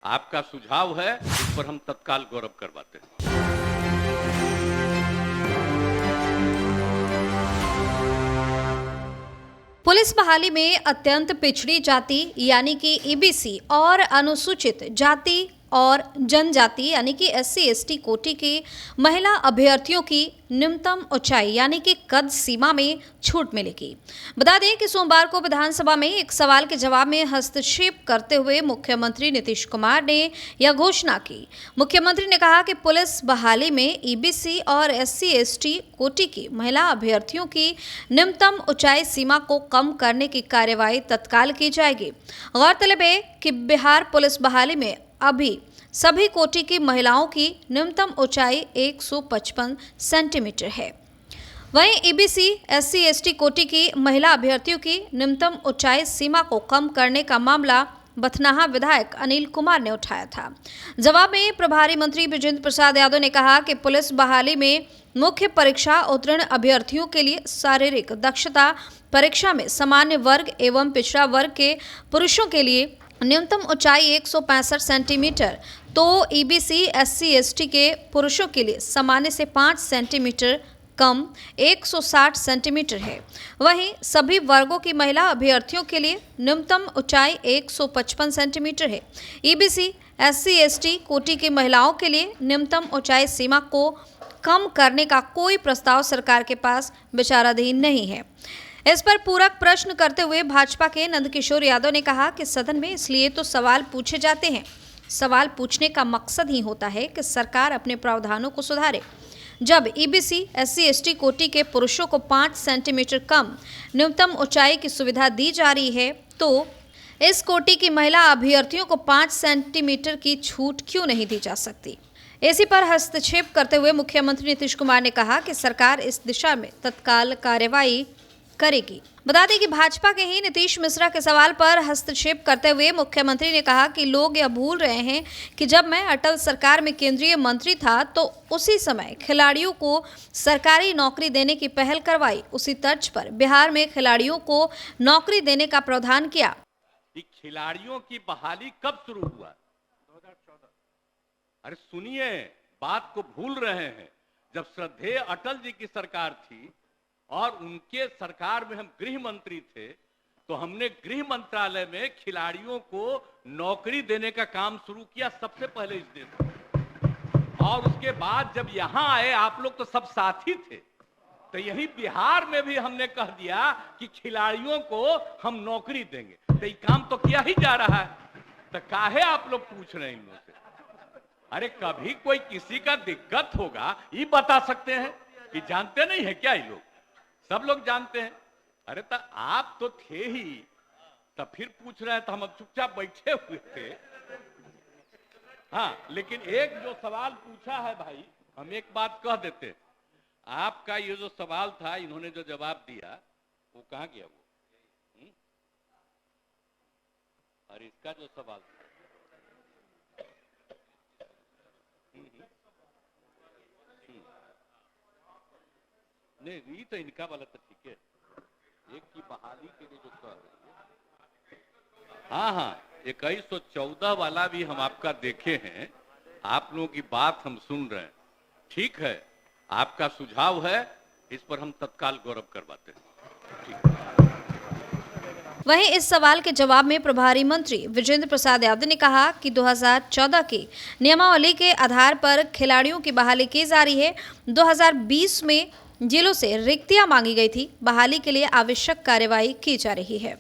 आपका सुझाव है, इस पर हम तत्काल गौरव करवाते हैं। पुलिस बहाली में अत्यंत पिछड़ी जाति यानी कि ईबीसी और अनुसूचित जाति और जनजाति यानी कि SC/ST कोटि की महिला अभ्यर्थियों की न्यूनतम ऊंचाई यानी कि कद सीमा में छूट मिलेगी। बता दें कि सोमवार को विधानसभा में एक सवाल के जवाब में हस्तक्षेप करते हुए मुख्यमंत्री नीतीश कुमार ने यह घोषणा की। मुख्यमंत्री ने कहा कि पुलिस बहाली में ईबीसी और SC/ST कोटि की महिला अभ्यर्थियों की न्यूनतम ऊंचाई सीमा को कम करने की कार्यवाही तत्काल की जाएगी। गौरतलब है कि बिहार पुलिस बहाली में अभी सभी कोटि की महिलाओं की न्यूनतम ऊंचाई 155 सेंटीमीटर है। वहीं ईबीसी SC/ST कोटि की महिला अभ्यर्थियों की न्यूनतम ऊंचाई सीमा को कम करने का मामला बथनाहा विधायक अनिल कुमार ने उठाया था। जवाब में प्रभारी मंत्री विजेंद्र प्रसाद यादव ने कहा कि पुलिस बहाली में मुख्य परीक्षा उत्तीर्ण अभ्यर्थियों के लिए शारीरिक दक्षता परीक्षा में सामान्य वर्ग एवं पिछड़ा वर्ग के पुरुषों के लिए न्यूनतम ऊंचाई 165 सेंटीमीटर तो ईबीसी SC/ST के पुरुषों के लिए सामान्य से 5 सेंटीमीटर कम 160 सेंटीमीटर है। वहीं सभी वर्गों की महिला अभ्यर्थियों के लिए न्यूनतम ऊंचाई 155 सेंटीमीटर है। ईबीसी SC/ST कोटि की महिलाओं के लिए न्यूनतम ऊंचाई सीमा को कम करने का कोई प्रस्ताव सरकार के पास विचाराधीन नहीं है। इस पर पूरक प्रश्न करते हुए भाजपा के नंदकिशोर यादव ने कहा कि सदन में इसलिए तो सवाल पूछे जाते हैं। सवाल पूछने का मकसद ही होता है कि सरकार अपने प्रावधानों को सुधारे। जब ईबीसी SC/ST कोटि के पुरुषों को 5 सेंटीमीटर कम न्यूनतम ऊंचाई की सुविधा दी जा रही है तो इस कोटि की महिला अभ्यर्थियों को 5 सेंटीमीटर की छूट क्यों नहीं दी जा सकती। इसी पर हस्तक्षेप करते हुए मुख्यमंत्री नीतीश कुमार ने कहा कि सरकार इस दिशा में तत्काल कार्यवाही करेगी। बता दें कि भाजपा के ही नीतीश मिश्रा के सवाल पर हस्तक्षेप करते हुए मुख्यमंत्री ने कहा कि लोग यह भूल रहे हैं कि जब मैं अटल सरकार में केंद्रीय मंत्री था तो उसी समय खिलाड़ियों को सरकारी नौकरी देने की पहल करवाई। उसी तर्ज पर बिहार में खिलाड़ियों को नौकरी देने का प्रावधान किया। खिलाड़ियों की बहाली कब शुरू हुआ? 2014। अरे सुनिए, बात को भूल रहे हैं। जब श्रद्धेय अटल जी की सरकार थी और उनके सरकार में हम गृह मंत्री थे तो हमने गृह मंत्रालय में खिलाड़ियों को नौकरी देने का काम शुरू किया सबसे पहले इस देश में। और उसके बाद जब यहां आए आप लोग तो सब साथी थे, तो यही बिहार में भी हमने कह दिया कि खिलाड़ियों को हम नौकरी देंगे। तो ये काम तो किया ही जा रहा है, तो काहे आप लोग पूछ रहे हैं इन लोगों से? अरे कभी कोई किसी का दिक्कत होगा ये बता सकते हैं कि जानते नहीं है क्या? ये लोग सब लोग जानते हैं। अरे तो आप तो थे ही, तो फिर पूछ रहे हैं तो हम चुपचाप बैठे हुए थे। हाँ, लेकिन एक जो सवाल पूछा है भाई, हम एक बात कह देते हैं। आपका ये जो सवाल था, इन्होंने जो जवाब दिया वो कहाँ गया वो? और इसका जो सवाल था नहीं, ये तो इनका वाला तो ठीक है। एक की बहाली के लिए जो कह रही है, हाँ, 2114 वाला भी हम आपका देखे हैं। आप लोगों की बात हम सुन रहे हैं। ठीक है, आपका सुझाव है, इस पर हम तत्काल गौरव करवाते हैं। ठीक है। वहीं इस सवाल के जवाब में प्रभारी मंत्री विजेंद्र प्रसाद यादव ने कहा कि 2014 की नियमावली के आधार पर खिलाड़ियों की बहाली की जा रही है। 2020 में जिलों से रिक्तियां मांगी गई थी। बहाली के लिए आवश्यक कार्यवाही की जा रही है।